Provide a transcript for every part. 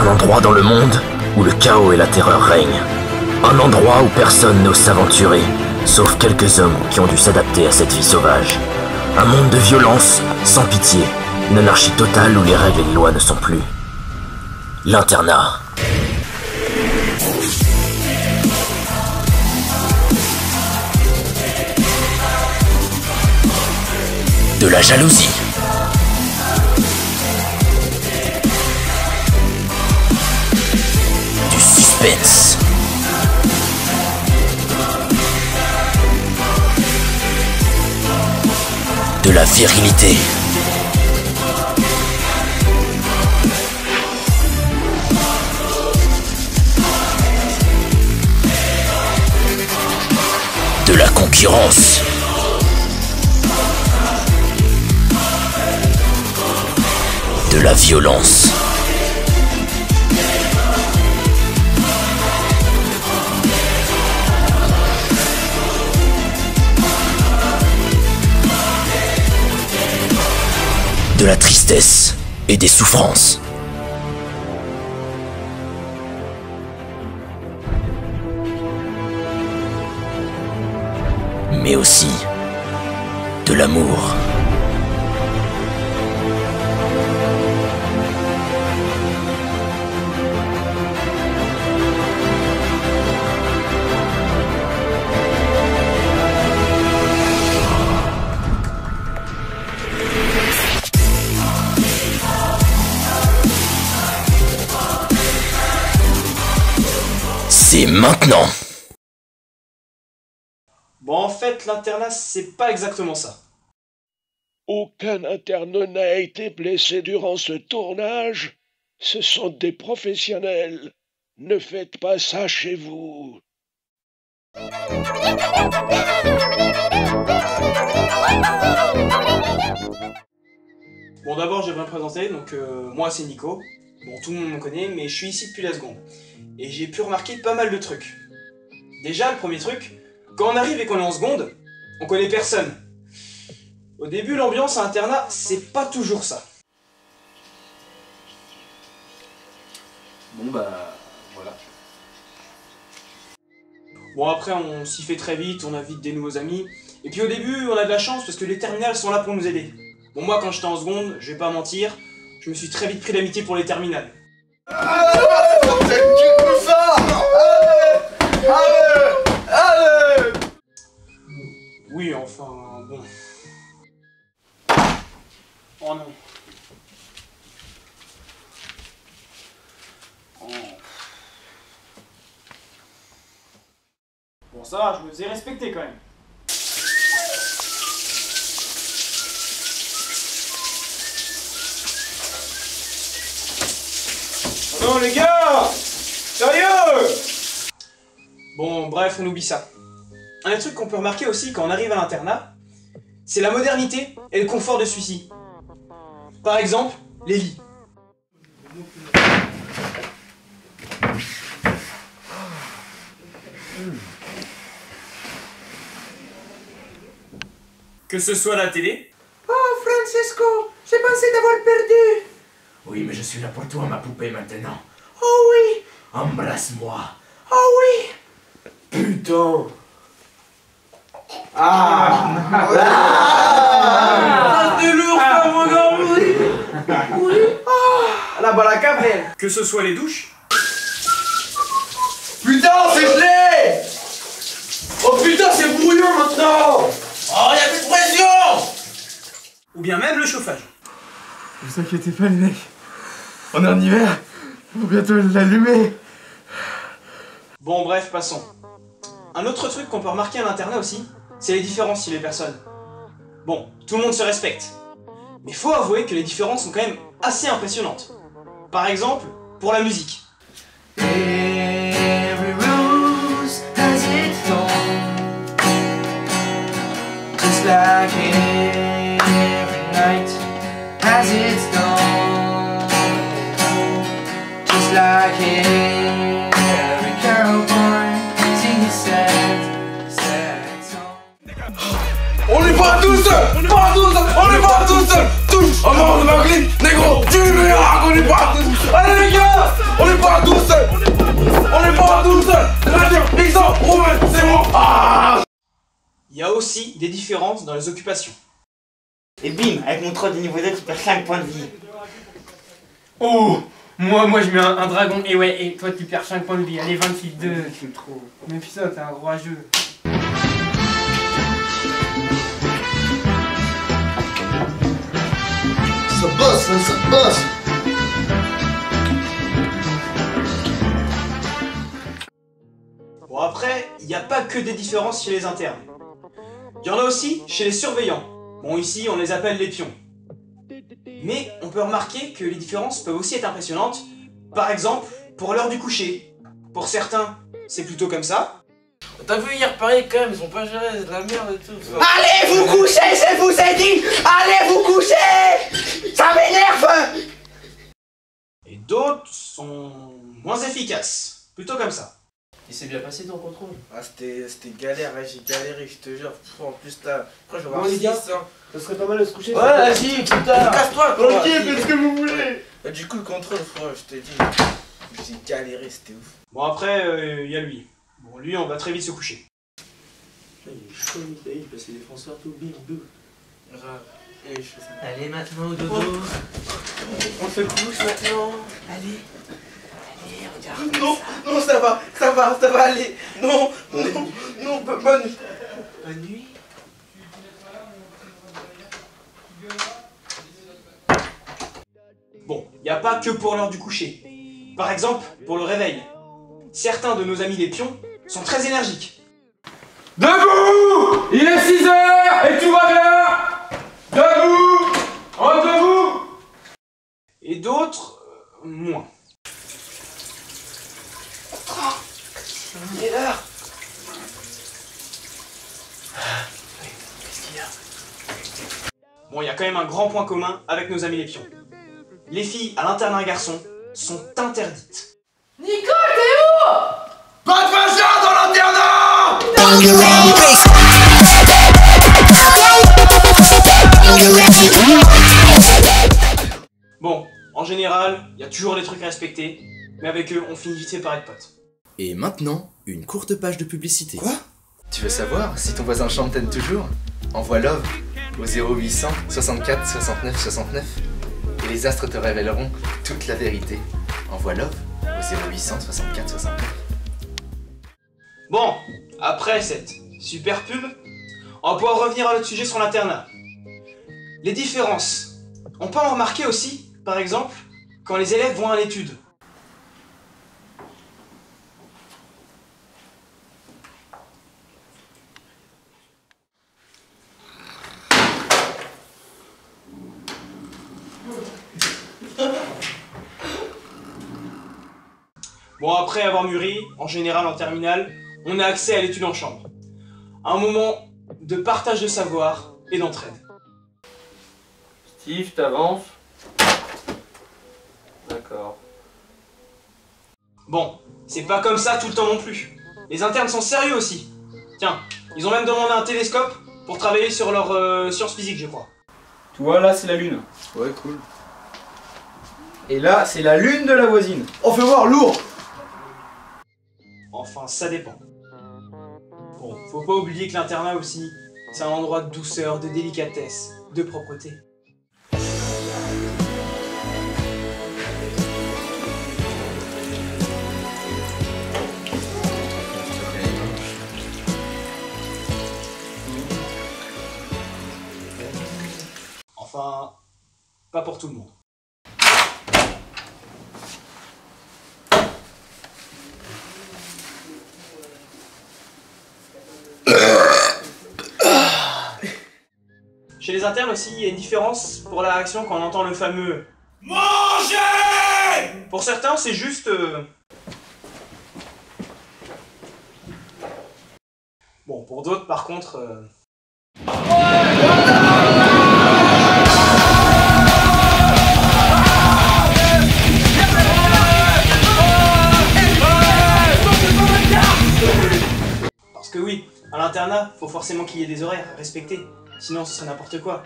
Un endroit dans le monde où le chaos et la terreur règnent. Un endroit où personne n'ose s'aventurer, sauf quelques hommes qui ont dû s'adapter à cette vie sauvage. Un monde de violence, sans pitié. Une anarchie totale où les règles et les lois ne sont plus. L'internat. De la jalousie. Du suspense. De la virilité. De la concurrence. De la violence. De la tristesse et des souffrances. Mais aussi de l'amour. C'est maintenant. Bon, en fait, l'internat, c'est pas exactement ça. Aucun interne n'a été blessé durant ce tournage. Ce sont des professionnels. Ne faites pas ça chez vous. Bon, d'abord, je vais me présenter. Donc, moi, c'est Nico. Bon, tout le monde me connaît, mais je suis ici depuis la seconde. Et j'ai pu remarquer pas mal de trucs. Déjà, le premier truc, quand on arrive et qu'on est en seconde, on connaît personne. Au début, l'ambiance à internat, c'est pas toujours ça. Bon bah, voilà. Bon, après, on s'y fait très vite, on a vite des nouveaux amis. Et puis au début, on a de la chance parce que les terminales sont là pour nous aider. Bon, moi, quand j'étais en seconde, je vais pas mentir, je me suis très vite pris d'amitié pour les terminales. Oui, enfin, bon. Oh non. Oh. Bon, ça va, je me faisais respecter quand même. Oh non, les gars! Sérieux! Bon, bref, on oublie ça. Un des trucs qu'on peut remarquer aussi quand on arrive à l'internat, c'est la modernité et le confort de celui-ci. Par exemple, les lits. Que ce soit la télé. Oh, Francesco, j'ai pensé t'avoir perdu. Oui, mais je suis là pour toi, ma poupée, maintenant. Oh oui, Embrasse-moi. oh oui. Putain. C'est lourd, ça, mon gars, oui. Oui. La balle à café. Que ce soit les douches. Putain, c'est gelé. Oh putain, c'est brouillon maintenant. Oh, y'a plus de pression. Ou bien même le chauffage. Vous inquiétez pas, les mecs. On est en hiver. Faut bientôt l'allumer. Bon, bref, passons. Un autre truc qu'on peut remarquer à l'internat aussi, c'est les différences chez les personnes. Bon, tout le monde se respecte. Mais faut avouer que les différences sont quand même assez impressionnantes. Par exemple, pour la musique. Every rose has its own, just like every night has its dawn, just like every cowboy sings his sad, sad song. On les est pas tout seul. On est pas tout seul. On est pas tout seul. Oh non, on est négro, tu me racontes, on est pas tout seul. Allez les gars, on est pas tout seul. On est pas tout seul. C'est-à-dire, exemple, Romain, c'est bon. Ah. Il y a aussi des différences dans les occupations. Et bim, avec mon troll de niveau 2, tu perds 5 points de vie. Oh, moi je mets un dragon, et ouais, et toi tu perds 5 points de vie. Allez, 26-2. Tu me trouves. Mais putain, t'es un rageux. Ça bosse, hein, ça bosse. Bon après, il n'y a pas que des différences chez les internes. Il y en a aussi chez les surveillants. Bon ici on les appelle les pions. Mais on peut remarquer que les différences peuvent aussi être impressionnantes. Par exemple, pour l'heure du coucher. Pour certains, c'est plutôt comme ça. T'as vu hier Paris quand même, ils sont pas gérés, c'est de la merde et tout. Allez vous coucher, je vous ai dit. Allez vous coucher. Ça m'énerve. Et d'autres sont moins efficaces. Plutôt comme ça. Il s'est bien passé ton contrôle? Ah c'était galère, là j'ai galéré, je te jure. En plus t'as... Après je vais voir 6 hein. Ça serait pas mal de se coucher. Ouais vas-y putain. Casse-toi toi. Ok, faites ce que vous voulez. Bah, du coup le contrôle frère, je te dis. J'ai galéré, c'était ouf. Bon après, il y a lui. Bon lui on va très vite se coucher. Il est chaud, il passe les défenseurs tout bim bim. Allez maintenant au dodo. On se couche maintenant. Allez. Allez, regarde. Non, non ça va aller. Non, bonne nuit. Bon, il n'y a pas que pour l'heure du coucher. Par exemple, pour le réveil. Certains de nos amis les pions sont très énergiques. Debout! Il est 6h et tout va bien! Debout! Debout! Et d'autres, moins. Il est là. Qu'est-ce qu'il y a? Bon, il y a quand même un grand point commun avec nos amis les pions. Les filles à l'internat garçon sont interdites. Nico, t'es où? Pas de vagin dans l'internat! Bon, en général, il y a toujours des trucs à respecter, mais avec eux, on finit vite fait par être potes. Et maintenant, une courte page de publicité. Quoi? Tu veux savoir si ton voisin chante t'aime toujours? Envoie Love au 0800 64 69 69 et les astres te révéleront toute la vérité. Envoie Love au 0800 64 69. Bon, après cette super pub, on va pouvoir revenir à notre sujet sur l'internat. Les différences. On peut en remarquer aussi, par exemple, quand les élèves vont à l'étude. Bon, après avoir mûri, en général en terminale, on a accès à l'étude en chambre. Un moment de partage de savoir et d'entraide. Steve, t'avances. D'accord. Bon, c'est pas comme ça tout le temps non plus. Les internes sont sérieux aussi. Tiens, ils ont même demandé un télescope pour travailler sur leur sciences physiques, je crois. Tu vois, là, c'est la lune. Ouais, cool. Et là, c'est la lune de la voisine. On fait voir lourd. Enfin, ça dépend. Bon, faut pas oublier que l'internat aussi, c'est un endroit de douceur, de délicatesse, de propreté. Enfin, pas pour tout le monde. Chez les internes aussi, il y a une différence pour la réaction quand on entend le fameux MANGEZ! Pour certains, c'est juste... Bon, pour d'autres, par contre... Parce que oui, à l'internat, faut forcément qu'il y ait des horaires respectés. sinon ce serait n'importe quoi.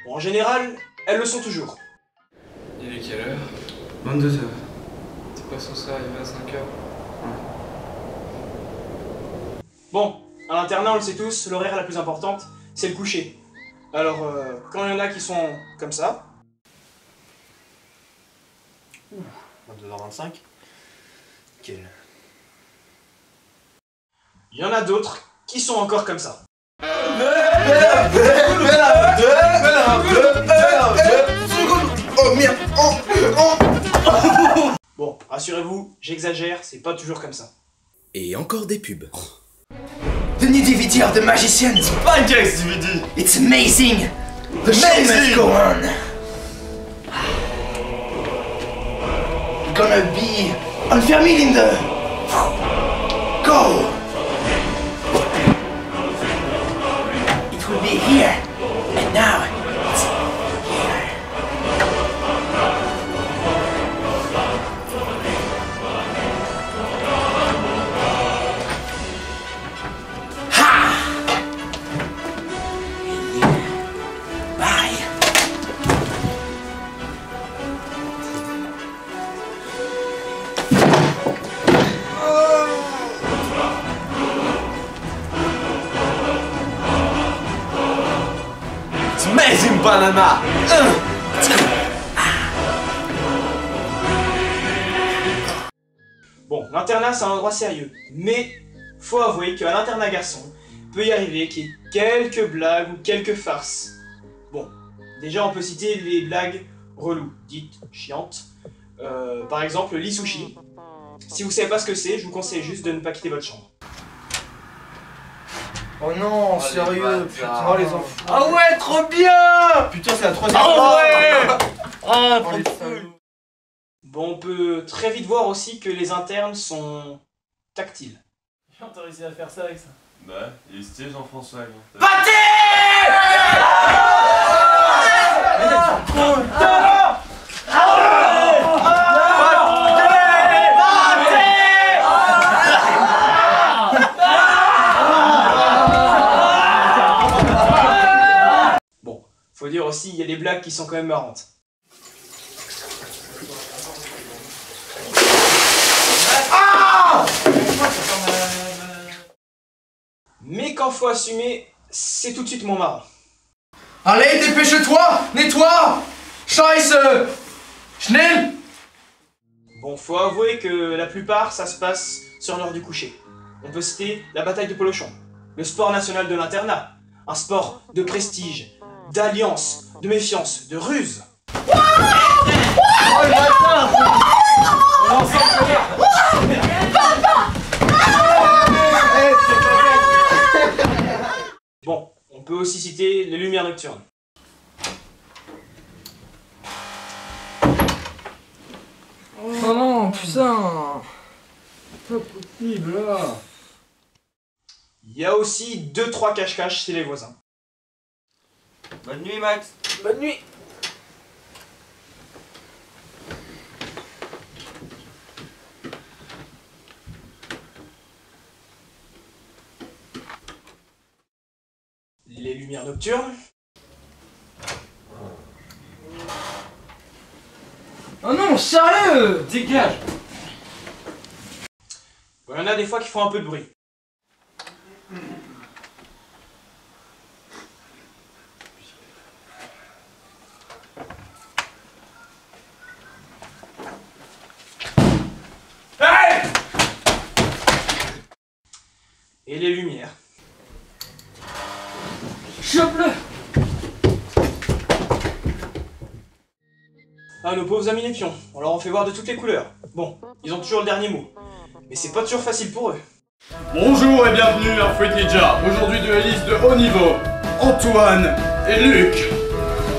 Bon, en général, elles le sont toujours. Il est quelle heure? 22h. T'es pas censé arriver à 5h? Bon, à l'internat, on le sait tous, l'horaire la plus importante, c'est le coucher. Alors, quand il y en a qui sont comme ça... 22h25. Quel... Il y en a d'autres qui sont encore comme ça. Oh merde. Bon, rassurez-vous, j'exagère, c'est pas toujours comme ça. Et encore des pubs. The new DVD of the Magicians. Pancakes DVD. It's amazing. The show must go on. Gonna be unfamiliar in the... Go. It will be here. And now it's here. Ha! Bye. It's amazing banana. Bon, l'internat c'est un endroit sérieux, mais faut avouer qu'à l'internat garçon, peut y arriver qu'il y ait quelques blagues ou quelques farces. Bon, déjà on peut citer les blagues reloues, dites chiantes. Par exemple, l'isushi. Si vous savez pas ce que c'est, je vous conseille juste de ne pas quitter votre chambre. Oh non, sérieux, putain. Oh les enfants. Ah ouais, trop bien. Putain, c'est la troisième fois. ouais. Ah, Oh, les salauds. Bon, on peut très vite voir aussi que les internes sont tactiles. T'as réussi à faire ça avec ça. Bah, il est stylé Jean-François. Bon, faut dire aussi, il y a des blagues qui sont quand même marrantes. Mais quand faut assumer, c'est tout de suite moins marrant. Allez, dépêche-toi, nettoie. Scheiße. Schnell. Bon, faut avouer que la plupart, ça se passe sur l'heure du coucher. On peut citer la bataille de Polochon, le sport national de l'internat, un sport de prestige, d'alliance, de méfiance, de ruse. Bon, on peut aussi citer les lumières nocturnes. Oh non, putain. Pas possible là. Il y a aussi 2-3 cache-cache chez les voisins. Bonne nuit, Max. Bonne nuit. Les lumières nocturnes. Oh non, sérieux. Dégage. Il y en a des fois qui font un peu de bruit. Hey! Et les lumières. Chope-le! Ah, nos pauvres amis les pions, on leur en fait voir de toutes les couleurs. Bon, ils ont toujours le dernier mot. Mais c'est pas toujours facile pour eux. Bonjour et bienvenue à Fruit Ninja. Aujourd'hui de la liste de haut niveau, Antoine et Luc.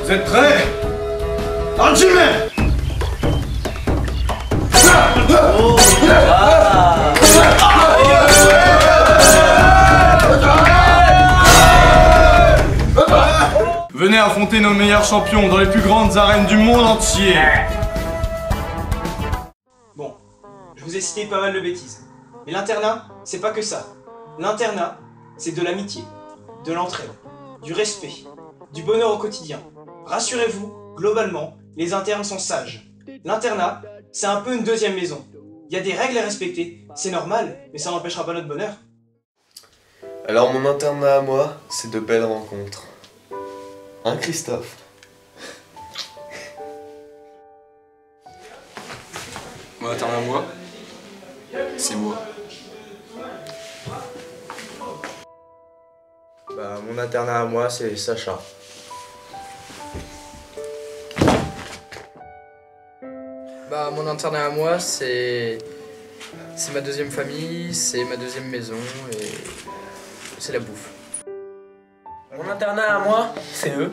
Vous êtes prêts? Hajime! Venez affronter nos meilleurs champions dans les plus grandes arènes du monde entier. Bon, je vous ai cité pas mal de bêtises. Mais l'internat, c'est pas que ça. L'internat, c'est de l'amitié, de l'entraide, du respect, du bonheur au quotidien. Rassurez-vous, globalement, les internes sont sages. L'internat, c'est un peu une deuxième maison. Il y a des règles à respecter, c'est normal, mais ça n'empêchera pas notre bonheur. Alors mon internat à moi, c'est de belles rencontres. Hein, Christophe? Mon internat à moi, c'est moi. Bah, mon internat à moi, c'est Sacha. Bah, mon internat à moi, c'est ma deuxième famille, c'est ma deuxième maison et c'est la bouffe. Mon internat à moi, c'est eux.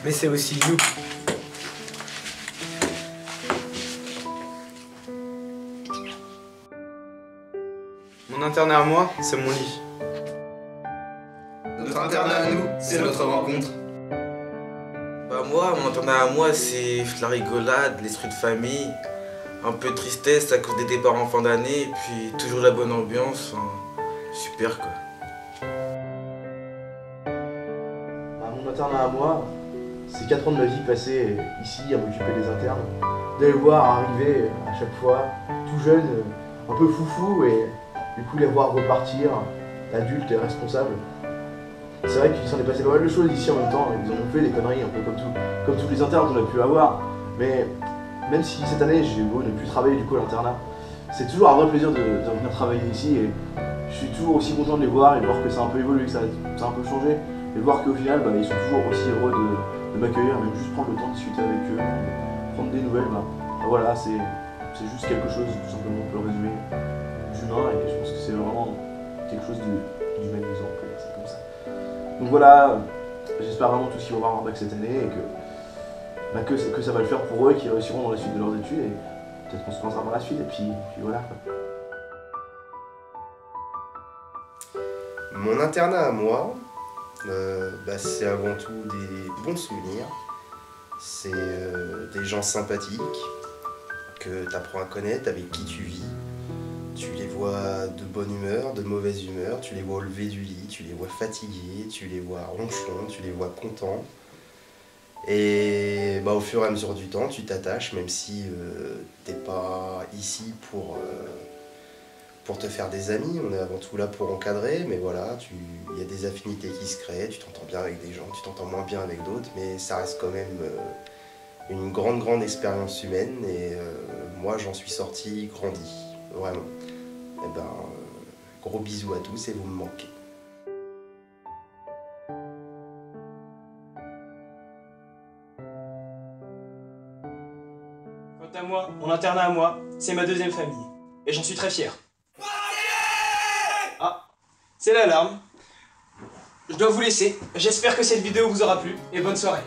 Mais c'est aussi nous. Mon internat à moi, c'est mon lit. Notre internat à nous, c'est notre rencontre. Bah moi, mon internat à moi, c'est la rigolade, l'esprit de famille, un peu de tristesse à cause des départs en fin d'année, et puis toujours la bonne ambiance, enfin, super quoi. Bah, mon internat à moi, c'est 4 ans de ma vie passée ici à m'occuper des internes, de les voir arriver à chaque fois, tout jeune, un peu foufou, et du coup les voir repartir, adultes et responsables. C'est vrai qu'il s'en est passé pas mal de choses ici en même temps, ils ont fait des conneries un peu comme tous les internes qu'on a pu avoir. Mais même si cette année j'ai beau ne plus travailler du coup à l'internat, c'est toujours un vrai plaisir de venir travailler ici et je suis toujours aussi content de les voir et de voir que ça a un peu évolué, que ça a un peu changé. Et de voir qu'au final bah, ils sont toujours aussi heureux de m'accueillir, même juste prendre le temps de discuter avec eux, prendre des nouvelles. Bah, voilà, c'est juste quelque chose tout simplement on peut le résumer d'humain et je pense que c'est vraiment quelque chose d'humanisant, on peut dire ça comme ça. Donc voilà, j'espère vraiment tous qu'ils vont avoir un bac cette année et que ça va le faire pour eux et qu'ils réussiront dans la suite de leurs études et peut-être qu'on se croisera dans la suite et puis voilà quoi. Mon internat à moi, c'est avant tout des bons souvenirs. C'est des gens sympathiques que tu apprends à connaître, avec qui tu vis. Tu les vois de bonne humeur, de mauvaise humeur, tu les vois au lever du lit, tu les vois fatigués, tu les vois ronchons, tu les vois contents. Et au fur et à mesure du temps, tu t'attaches, même si t'es pas ici pour te faire des amis, on est avant tout là pour encadrer, mais voilà, il y a des affinités qui se créent, tu t'entends bien avec des gens, tu t'entends moins bien avec d'autres, mais ça reste quand même une grande expérience humaine et moi j'en suis sorti grandi, vraiment. Et gros bisous à tous et vous me manquez. Quant à moi, mon internat à moi, c'est ma deuxième famille. Et j'en suis très fier. Ah, c'est l'alarme. Je dois vous laisser. J'espère que cette vidéo vous aura plu et bonne soirée.